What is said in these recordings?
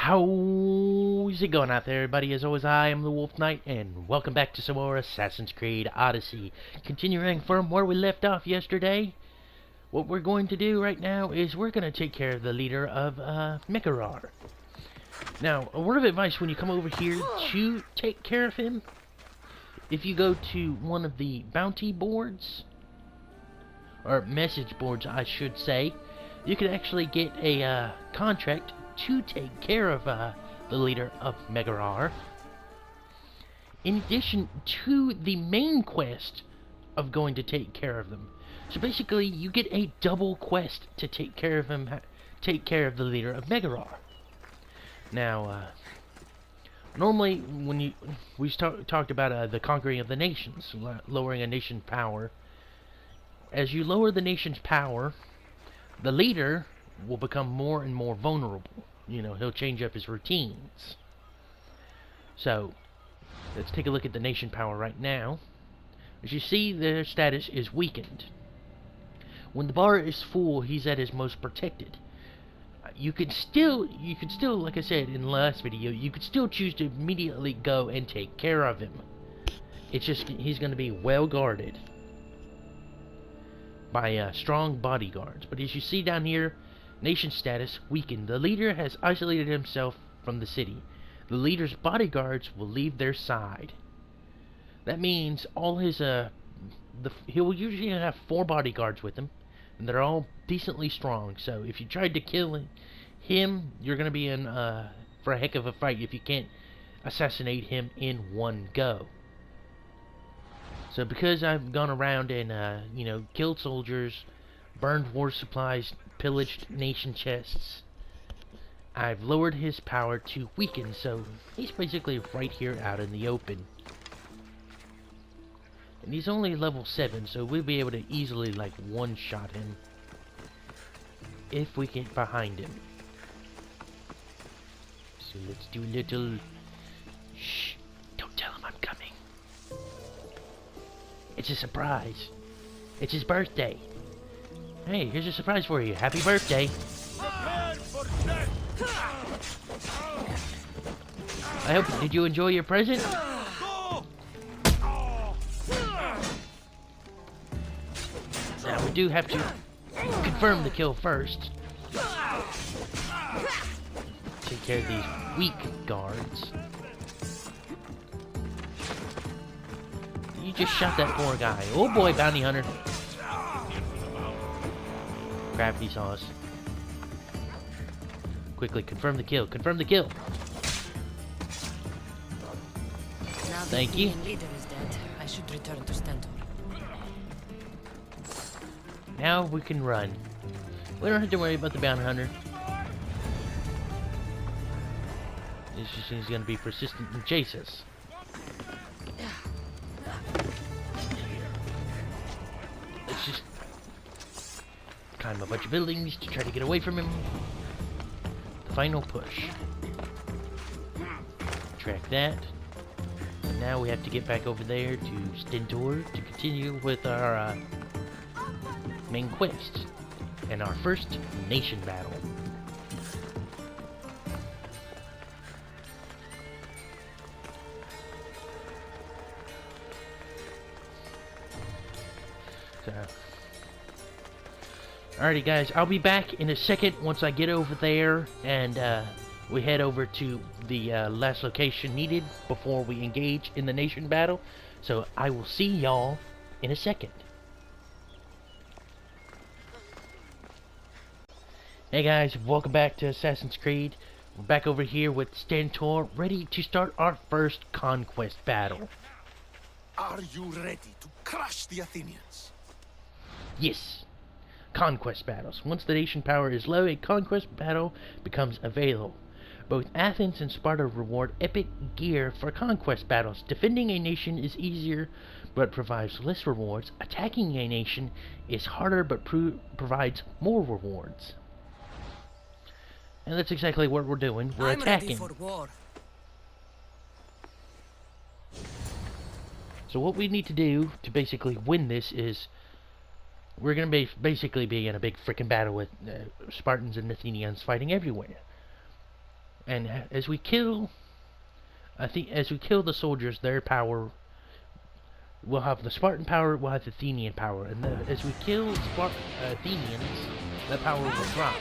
How's it going out there, everybody? As always, I am the Wolf Knight, and welcome back to some more Assassin's Creed Odyssey. Continuing from where we left off yesterday, what we're going to do right now is we're going to take care of the leader of Mikarar. Now, a word of advice when you come over here to take care of him, if you go to one of the bounty boards, or message boards I should say, you can actually get a contract to take care of the leader of Mikarar, in addition to the main quest of going to take care of them. So basically, you get a double quest to take care of him, take care of the leader of Mikarar. Now, normally when we talked about the conquering of the nations, lowering a nation's power. As you lower the nation's power, the leader will become more and more vulnerable. You know, he'll change up his routines. So, let's take a look at the nation power right now. As you see, their status is weakened. When the bar is full, he's at his most protected. You could still, like I said in the last video, you could still choose to immediately go and take care of him. It's just, he's going to be well guarded by strong bodyguards. But as you see down here, nation status weakened. The leader has isolated himself from the city. The leader's bodyguards will leave their side. That means all his he will usually have 4 bodyguards with him, and they're all decently strong. So if you tried to kill him, you're going to be in for a heck of a fight if you can't assassinate him in one go. So because I've gone around and you know, killed soldiers, burned war supplies, pillaged nation chests, I've lowered his power to weaken, so he's basically right here out in the open. And he's only level 7, so we'll be able to easily like one-shot him if we get behind him. So let's do a little... Shh! Don't tell him I'm coming. It's a surprise. It's his birthday. Hey, here's a surprise for you. Happy birthday. Did you enjoy your present? Now, we do have to confirm the kill first. Take care of these weak guards. You just shot that poor guy. Oh boy, bounty hunter. Gravity sauce. Quickly, confirm the kill. Confirm the kill. Thank you. Leader is dead. I should return to Stentor. Now we can run. We don't have to worry about the bounty hunter. He's going to be persistent and chase us. Let's just climb a bunch of buildings to try to get away from him. The final push. Track that. And now we have to get back over there to Stentor to continue with our main quest and our first nation battle. Alrighty guys, I'll be back in a second once I get over there and we head over to the last location needed before we engage in the nation battle. So I will see y'all in a second. Hey guys, welcome back to Assassin's Creed. We're back over here with Stentor, ready to start our first conquest battle. Are you ready to crush the Athenians? Yes. Conquest battles. Once the nation power is low, a conquest battle becomes available. Both Athens and Sparta reward epic gear for conquest battles. Defending a nation is easier, but provides less rewards. Attacking a nation is harder, but provides more rewards. And that's exactly what we're doing. We're attacking. Ready for war. So what we need to do to basically win this is we're going to basically be in a big freaking battle with Spartans and Athenians fighting everywhere. And as we kill, as we kill the soldiers, their power, we'll have the Spartan power, we'll have the Athenian power, and as we kill Athenians, that power will drop.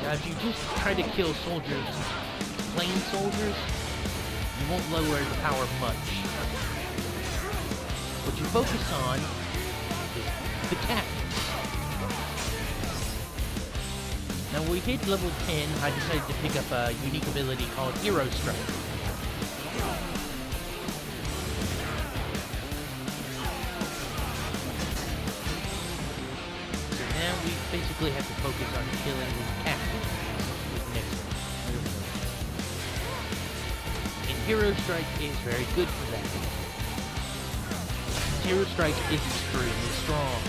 Now, if you just try to kill soldiers, plain soldiers, you won't lower the power much. What you focus on is the captains. Now, when we hit level 10, I decided to pick up a unique ability called Hero Strike. So now we basically have to focus on killing the captains. And Hero Strike is very good for that. Hero Strike is extremely strong.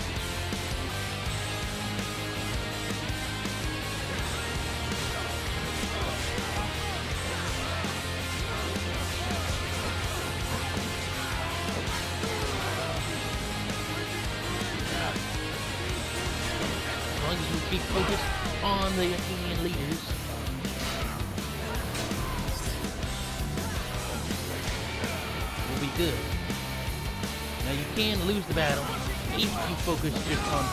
As long as we keep focused on the Athenian leaders, we'll be good. Now you can lose the battle if you focus just on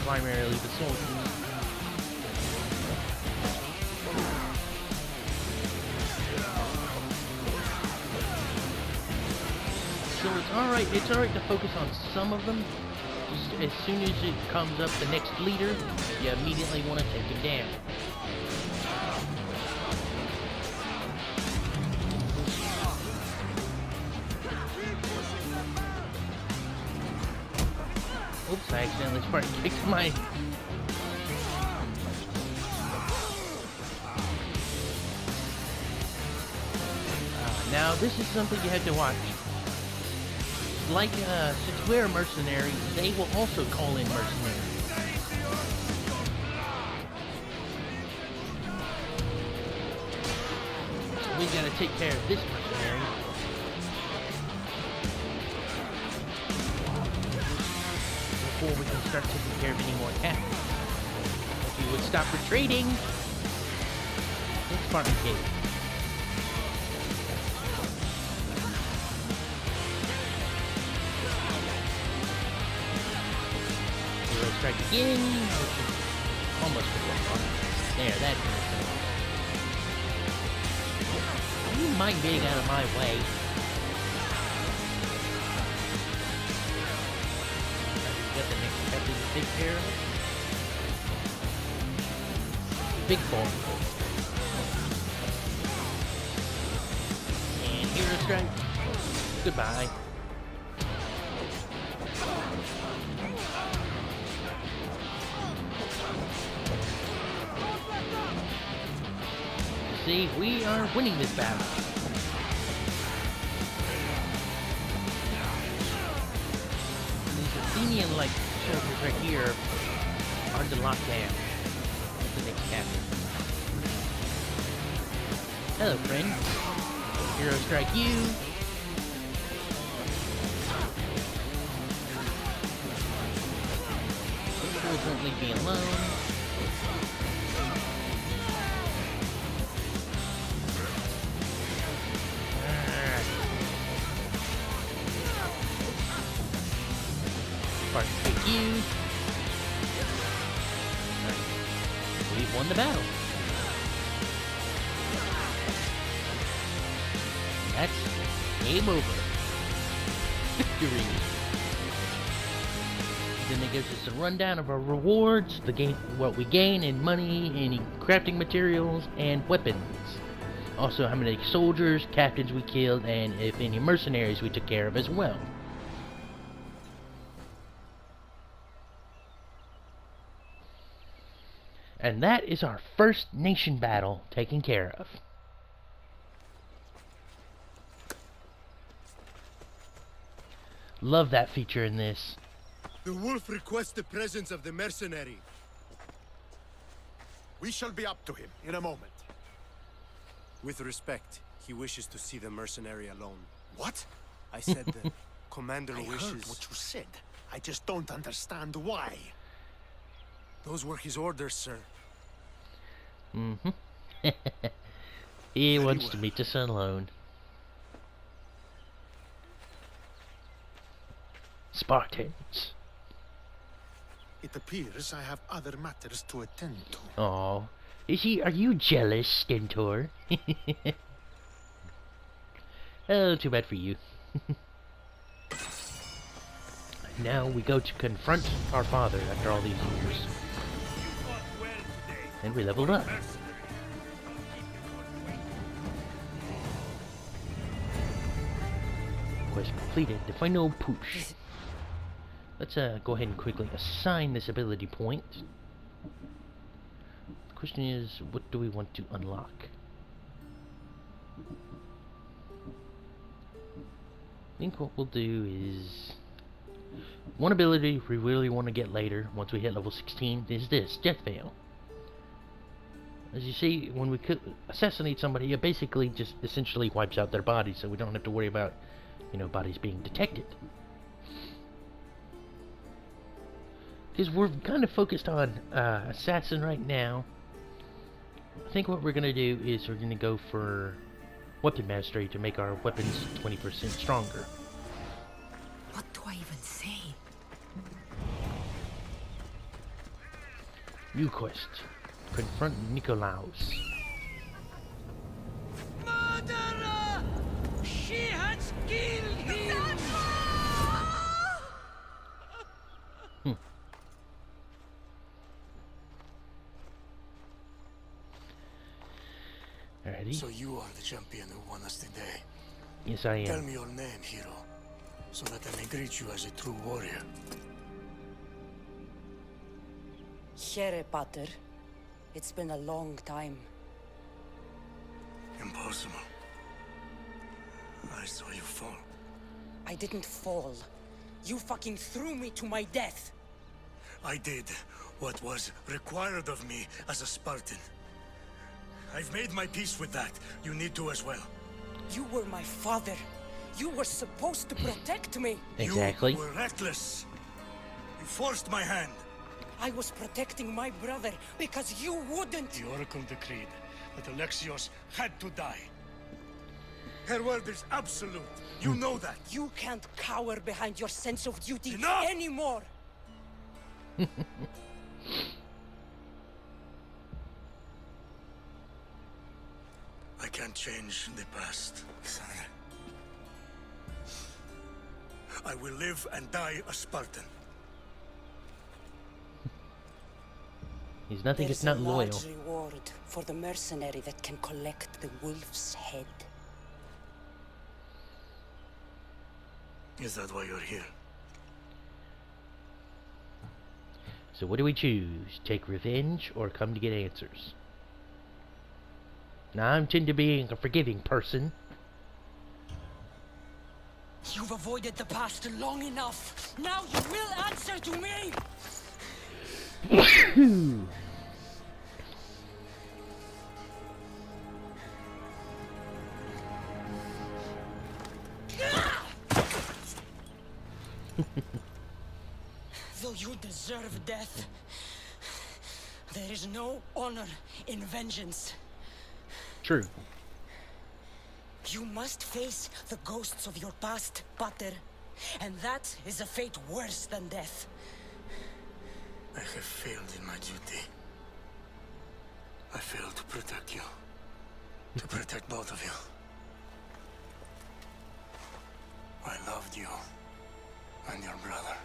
primarily the soldiers. So it's alright to focus on some of them. Just as soon as it comes up the next leader, you immediately want to take him down. Oops, I accidentally Spartan kicked my... now this is something you have to watch. Like, since we're mercenaries, they will also call in mercenaries. So we gotta take care of this mercenary. Before we can start taking care of any more captains. If you would stop retreating, it's Spartan Cave. Strike again, which is almost a one. There, that's it. You mind getting out of my way? Got the next captain to take care of. Big boy. And hero strike. Goodbye. See, we are winning this battle. These Athenian-like soldiers right here are to lock down with the next captain. Hello, friend. Hero strike you. Fools won't leave me alone. Spartan take you. Nice. We've won the battle. That's game over. Victory. Then it gives us a rundown of our rewards, what we gain in money, any crafting materials, and weapons. Also, how many soldiers, captains we killed, and if any mercenaries we took care of as well. And that is our first nation battle taken care of. Love that feature in this. The wolf requests the presence of the mercenary. We shall be up to him in a moment. With respect, he wishes to see the mercenary alone. What? I said the commander I wishes... heard what you said. I just don't understand why. Those were his orders, sir. Mm-hmm. He Very wants to well. meet us alone. Spartans. It appears I have other matters to attend to. Oh, are you jealous, Stentor? Oh, too bad for you. Now we go to confront our father after all these years. And we leveled up. Quest completed. The final push. Let's go ahead and quickly assign this ability point. The question is, what do we want to unlock? I think what we'll do is one ability we really want to get later once we hit level 16 is this Death Veil. As you see, when we assassinate somebody, it basically just essentially wipes out their body, so we don't have to worry about, you know, bodies being detected. Because we're kind of focused on assassin right now. I think what we're going to do is we're going to go for weapon mastery to make our weapons 20% stronger. What do I even say? New quest. Confront Nikolaus. Murderer! She has killed him! Alrighty. So you are the champion who won us today. Yes, I Tell am. me your name, hero, so that I may greet you as a true warrior. Here, Pater. It's been a long time. Impossible. I saw you fall. I didn't fall. You fucking threw me to my death. I did what was required of me as a Spartan. I've made my peace with that. You need to as well. You were my father. You were supposed to protect me. Exactly. You were reckless. You forced my hand. I was protecting my brother because you wouldn't. The Oracle decreed that Alexios had to die. Her word is absolute. You know that. You can't cower behind your sense of duty Enough! anymore. I can't change the past, Cassandra. I will live and die a Spartan. He's nothing if There's not a loyal. large reward for the mercenary that can collect the wolf's head. Is that why you're here? So what do we choose? Take revenge or come to get answers? Now I tend to being a forgiving person. You've avoided the past long enough. Now you will answer to me. Though you deserve death, there is no honor in vengeance. True. You must face the ghosts of your past, Pater. And that is a fate worse than death. I have failed in my duty. I failed to protect you. To protect both of you. I loved you and your brother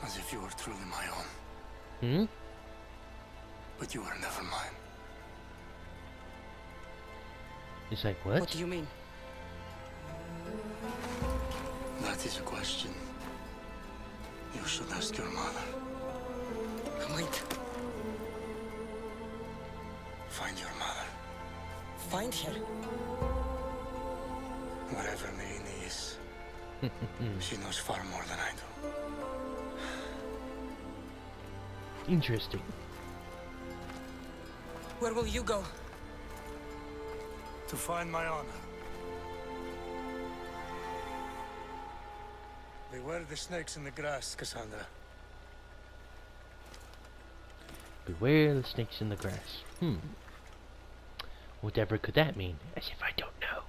as if you were truly my own. Hmm? But you were never mine. It's like, what? What do you mean? That is a question you should ask your mother. Wait, Find your mother. find her. Wherever Merini is. She knows far more than I do. Interesting. Where will you go? To find my honor. Beware the snakes in the grass, Cassandra. Beware the snakes in the grass. Whatever could that mean? As if I don't know.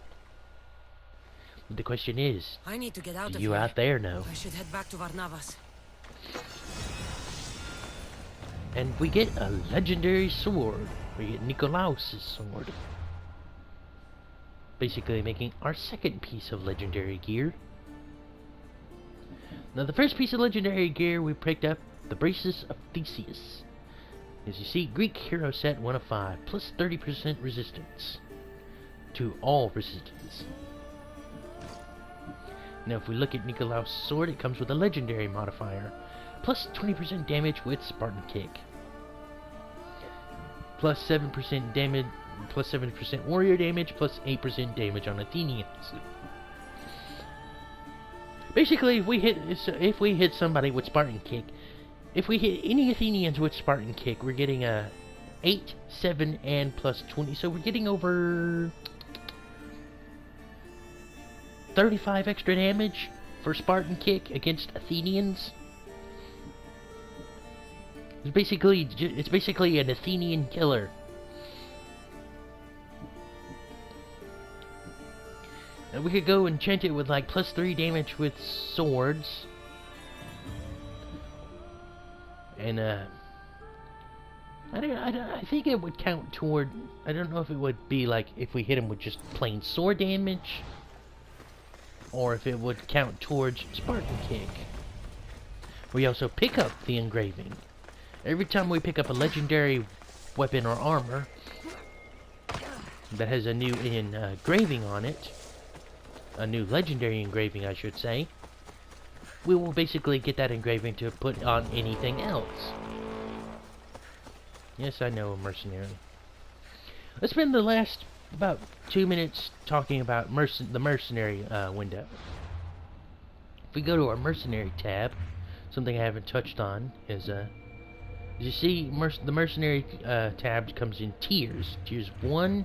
But the question is, I need to get out do of you here. out there know? I should head back to Varnavas. And we get a legendary sword. We get Nikolaus' sword. Basically making our second piece of legendary gear. Now the first piece of legendary gear we picked up, the Braces of Theseus. As you see, Greek hero set 1 of 5, plus 30% resistance to all resistance. Now if we look at Nikolaus' sword, it comes with a legendary modifier, plus 20% damage with Spartan Kick, plus 7% damage, plus 7% warrior damage, plus 8% damage on Athenians. Basically, if we hit somebody with Spartan Kick, if we hit any Athenians with Spartan Kick, we're getting a 8, 7, and plus 20. So we're getting over 35 extra damage for Spartan Kick against Athenians. It's basically an Athenian killer. And we could go enchant it with like plus 3 damage with swords. And I think it would count toward, I don't know if it would be like if we hit him with just plain sword damage, or if it would count towards Spartan Kick. We also pick up the engraving. Every time we pick up a legendary weapon or armor that has a new engraving on it, a new legendary engraving I should say, we will basically get that engraving to put on anything else. Yes, I know, a mercenary. Let's spend the last about 2 minutes talking about the mercenary window. If we go to our mercenary tab, something I haven't touched on is, as you see, the mercenary tab comes in tiers. Tiers 1.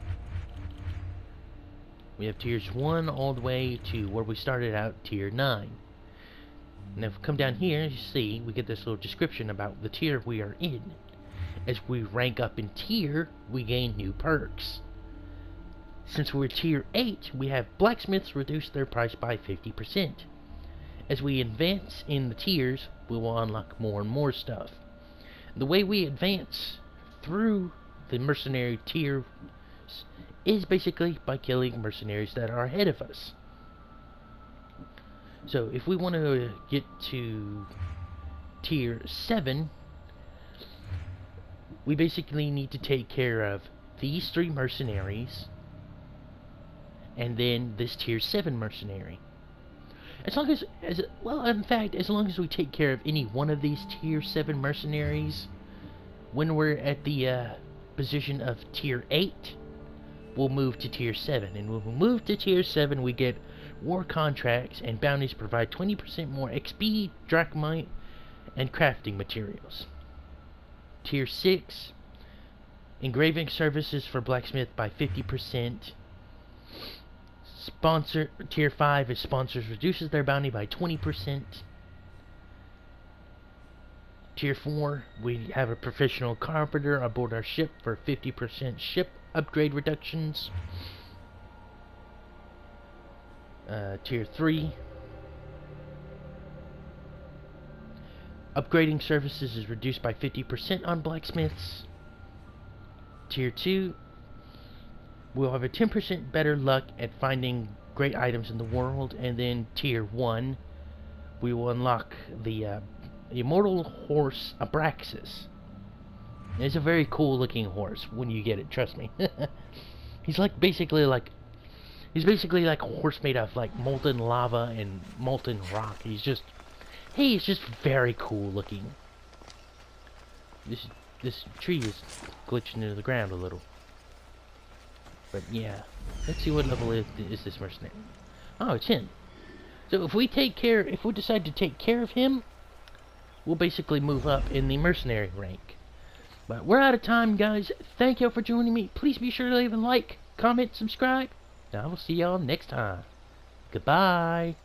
We have tiers 1 all the way to where we started out, tier 9. And if we come down here, you see, we get this little description about the tier we are in. As we rank up in tier, we gain new perks. Since we're tier 8, we have blacksmiths reduce their price by 50%. As we advance in the tiers, we will unlock more and more stuff. The way we advance through the mercenary tier is basically by killing mercenaries that are ahead of us. So if we want to get to tier 7, we basically need to take care of these 3 mercenaries and then this tier 7 mercenary. As long as we take care of any one of these tier 7 mercenaries, when we're at the position of tier 8, we'll move to tier 7. And when we move to tier 7, we get war contracts and bounties provide 20% more XP, drachmite, and crafting materials. Tier 6, engraving services for blacksmith by 50%. Tier 5 is sponsors reduces their bounty by 20%. Tier 4, we have a professional carpenter aboard our ship for 50% ship upgrade reductions. Tier 3, upgrading services is reduced by 50% on blacksmiths. Tier 2, we'll have a 10% better luck at finding great items in the world. And then Tier 1, we will unlock the immortal horse Abraxas. It's a very cool looking horse when you get it, trust me. He's basically like a horse made of like molten lava and molten rock. He's just very cool looking. This tree is glitching into the ground a little. But yeah, let's see what level is this mercenary. Oh, it's him. So if we decide to take care of him, we'll basically move up in the mercenary rank. But we're out of time, guys. Thank y'all for joining me. Please be sure to leave a like, comment, subscribe. I will see y'all next time. Goodbye.